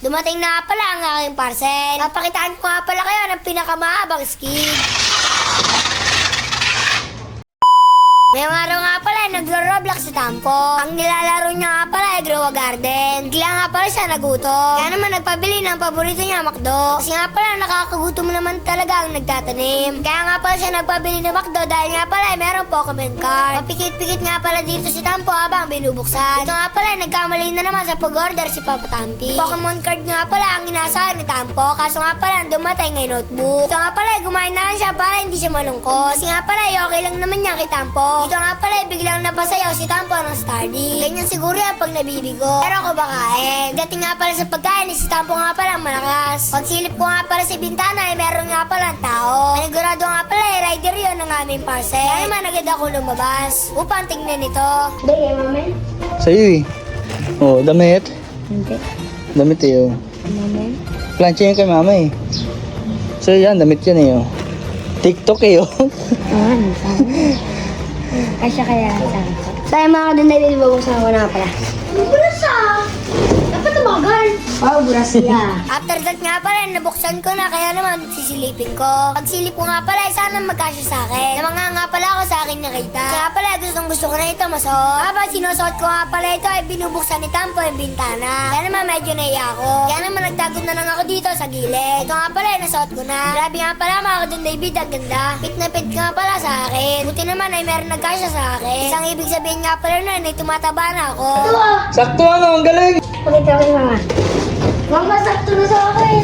Dumating na nga pala ang aking parcel. Papakitaan ko nga pala kayo ng pinakamahabang skid. Ngayong araw nga pala, nagro-Roblox si Tampo. Ang nilalaro niya nga pala ay Grow a Garden. Bigla nga pala siya nagutom. Kaya naman nagpabili ng paborito niya, McDo. Kasi nga pala, nakakagutom naman talaga ang nagtatanim. Kaya nga pala siya nagpabili ng McDo dahil nga pala ay merong Pokemon card. Mapikit-pikit nga pala dito si Tampo habang binubuksan. Ito nga pala, nagkamali na naman sa pag-order si Papa Tampi. Pokemon card nga pala ang inaasahan ni Tampo. Kaso nga pala, dumatay ngay notebook. Ito nga pala, gumain na lang siya para hindi siya malungkot. Kasi nga pala, okay lang naman niya kay Tampo. Ito nga pala, biglang napasayaw si Tampo ng Stardy. Ganyan siguro yan pag nabibigo. Pero ako bakain. Dating nga pala sa pagkain, si Tampo nga pala malakas. Pagsilip ko nga pala sa bintana, ay meron nga pala ang tao. Panigurado nga pala, rider yun ng aming parcel. Kaya naman agad ako lumabas upang tingnan ito. Hindi, mami. Sa'yo eh. Oh, damit. Hindi. Damit eh, oh. Mami? Plancha yan kay mama eh. So yan, damit yan eh, oh. TikTok eh, oh. Oo, ay siya kaya sabi ko. Sa'yo mga kadanday, babuksan ko na pala. Buras ah! Dapat tumagal. Oh, buras siya. After that nga pala, nabuksan ko na kaya naman sisilipin ko. Pagsilip ko nga pala, sana magkasya sa akin. Namanga nga pala ako sa akin nakita. Kaya pala, gusto ko na ito masuot. Habang sinusuot ko nga pala ito, ay binubuksan ni Tampo yung bintana. Kaya naman medyo naiya ako. Kaya naman nagtagod na lang ako dito sa gilid. Ito nga pala, nasuot ko na. Grabe nga pala mga kadunday, ang ganda. Fit na fit nga pala sa akin. Buti naman ay meron nagkasya sa akin. Isang ibig sabihin nga pala nun ay tumataba na ako. Sakto ano, ang galing! Pakita ko yung mga. Mama, sakto na sa akin.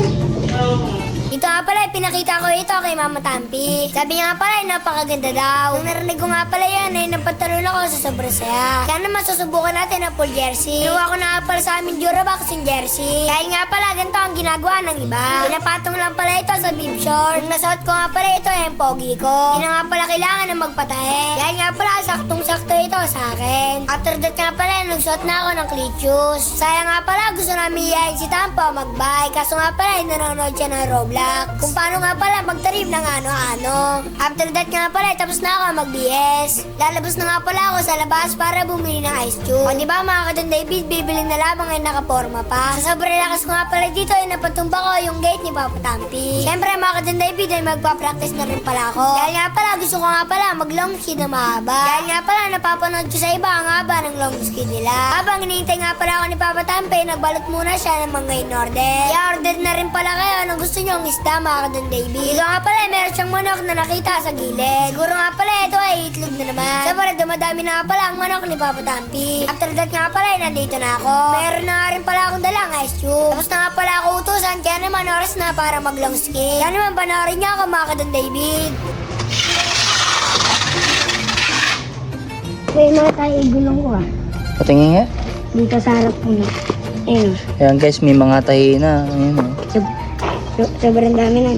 Ito nga pala, pinakita ko ito kay Mama Tampi. Sabi nga pala, napakaganda daw. Nung narinig ko nga pala yan, ay napatalon ako sa sobrang saya. Kaya naman susubukan natin ang full jersey. Inuwa ko na nga pala sa aming Durabox yung jersey. Dahil nga pala, ganito ang ginagawa ng iba. Pinapatong lang pala ito sa bib short. Nung nasuot ko nga pala ito, yung pogi ko. Hindi na nga pala kailangan ng magpatahe. Dahil nga pala, saktong-sakto ito sa akin. After that nga pala, nagsuot na ako ng cleat shoes. Sayang nga pala, gusto namin iyayin si Tampo mag-bike. Kaso nga pala, nanonood siya ng Roblox. Kung paano nga pala magtarib ng ano-ano. After that nga pala, tapos na ako mag-BS. Lalabas na nga pala ako sa labas para bumili ng ice cube. O diba mga kadunday, bibili na lamang ay nakaporma pa. Sa sobrang lakas ko nga pala dito, ay napatumba ko yung gate ni Papa Tampi. Siyempre mga kadunday, ay magpa-practice na rin pala ako. Dahil nga pala, gusto ko nga pala mag-long skid na mahaba. Dahil nga pala, napapanood ko sa iba ang haba ng long skid nila. Habang hinihintay nga pala ako ni Papa Tampi, nagbalot muna siya ng mga in-order. I-order na rin pala kayo anong gusto nyo ang isda mga kadunday. Dito nga pala, meron siyang manok na nakita sa gilid. Siguro nga pala, ito ay itlog na naman. Sa para dumadami na nga pala ang manok ni Papa Tampi. After that nga pala, nandito na ako. Meron na nga rin pala akong dalang ice cube. Tapos na nga pala ako utusan, kaya naman oras na para mag-long skid. Kaya naman panoorin niya ako mga kadunday. Kaya mga tayo igulong ko ah. Patingin nga. Dito sa harap ko na. Ayun. Ayan guys, may mga tahi na. Ayun oh. Sobrang dami na.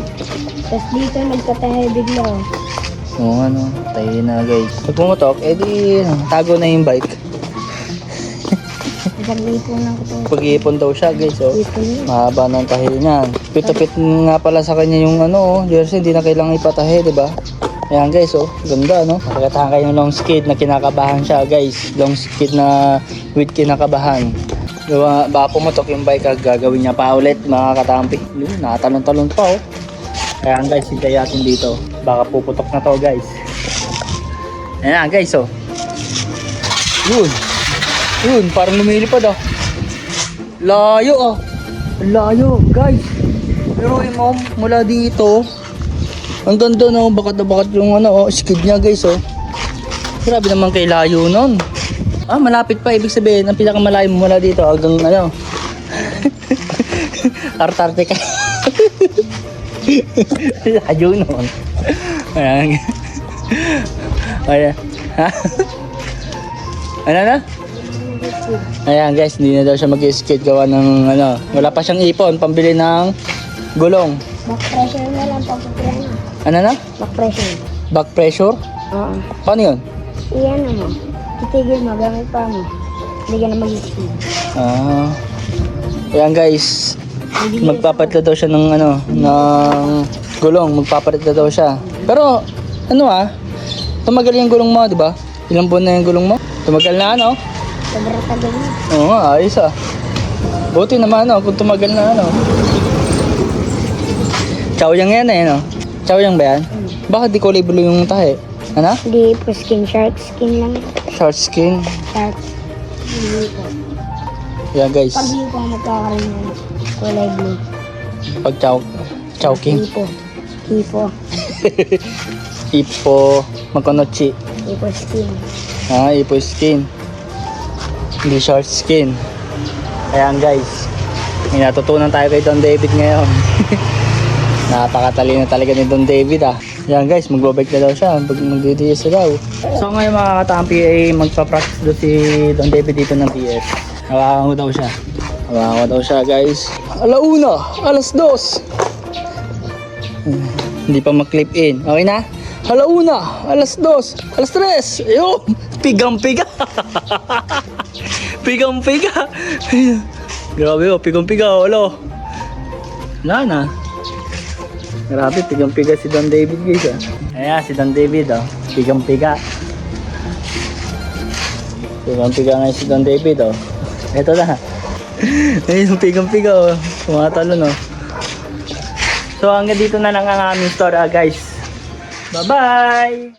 Tapos dito nagtatahe bigla oh. Oo ano, tahi na guys. Pag pumutok, edi tago na yung bike. Nagalipunan ko to. Pag-iipon daw siya guys, oh. Dito yun. Mahaba ng tahi niyan. Pit-pit nga pala sa kanya yung ano, jersey, hindi na kailangan ipatahe, di ba? Ayan guys, oh, ganda no. Nakakatahan kayo ng long skid na kinakabahan siya guys. Long skid na with kinakabahan. Diba, baka pumutok yung bike, gagawin niya pa ulit mga katampi. Nakatalon-talon pa oh. Ayan guys, hintay natin dito. Baka puputok na to guys. Ayan guys, oh. Yun, parang lumilipad oh. Layo oh. Layo guys. Pero yung mula dito hanggang doon oh, bakat na bakat yung ano oh, skid niya guys oh. Grabe naman kay layo nun. Ah, malapit pa, ibig sabihin ang pinakamalayo mula dito hanggang ano. Antarctica. Layo nun. Ayan. Ayan. Ha? Ano na? Ayan guys, hindi na daw siya mag-skid gawa ng ano. Wala pa siyang ipon pambili ng gulong. Back pressure na lang pagpupulan. Ano na? Back pressure. Back pressure? Oo. Paano yun? Iyan mo. Titigil mo, gamit pa mo. Hindi ka na mag-skid. Ah. Ayan guys. Magpapalit daw siya ng ano, ng gulong. Magpapalit daw siya. Pero ano tumagal yung gulong mo, di ba? Ilang buwan na yung gulong mo? Tumagal na ano? Sobrang tagal mo. Oo nga, ayos ah. Buti naman kung tumagal na Chow yang yan no? Chow yang ba yan? Bakit di kulay blue yung tahe? Ano? Hindi po skin, shark skin lang. Short skin. Shark. Hindi po. Yan guys. Pag hindi po magkakaroon ng kulay blue. Pag chowking. Hipo. Hipo. Ipo Makonochi. Hipo skin. Ipo skin. Hindi short skin. Ayan guys. May natutunan tayo kay Don David ngayon. Napakatalino talaga ni Don David Yan guys, magbabike na daw siya. Magdi-DS na daw. So ngayon mga katampi ay magpa-practice daw si Don David dito ng DS. Hawakan ko daw siya. Hawakan ko daw siya guys. Alauna, alas 2. Hindi pa mag-clip in. Okay na? Alauna, alas 2, alas 3. Ayun, pigang-piga. Pigang-piga. Grabe pigang-piga. Wala. Wala na. Grabe, pigang-piga si Don David guys Ayan, si Don David pigang-piga. Pigang-piga ngayon si Don David Ito na. Ayun, pigang-piga Tumatalo So hanggang dito na lang ang aming story guys. Bye-bye!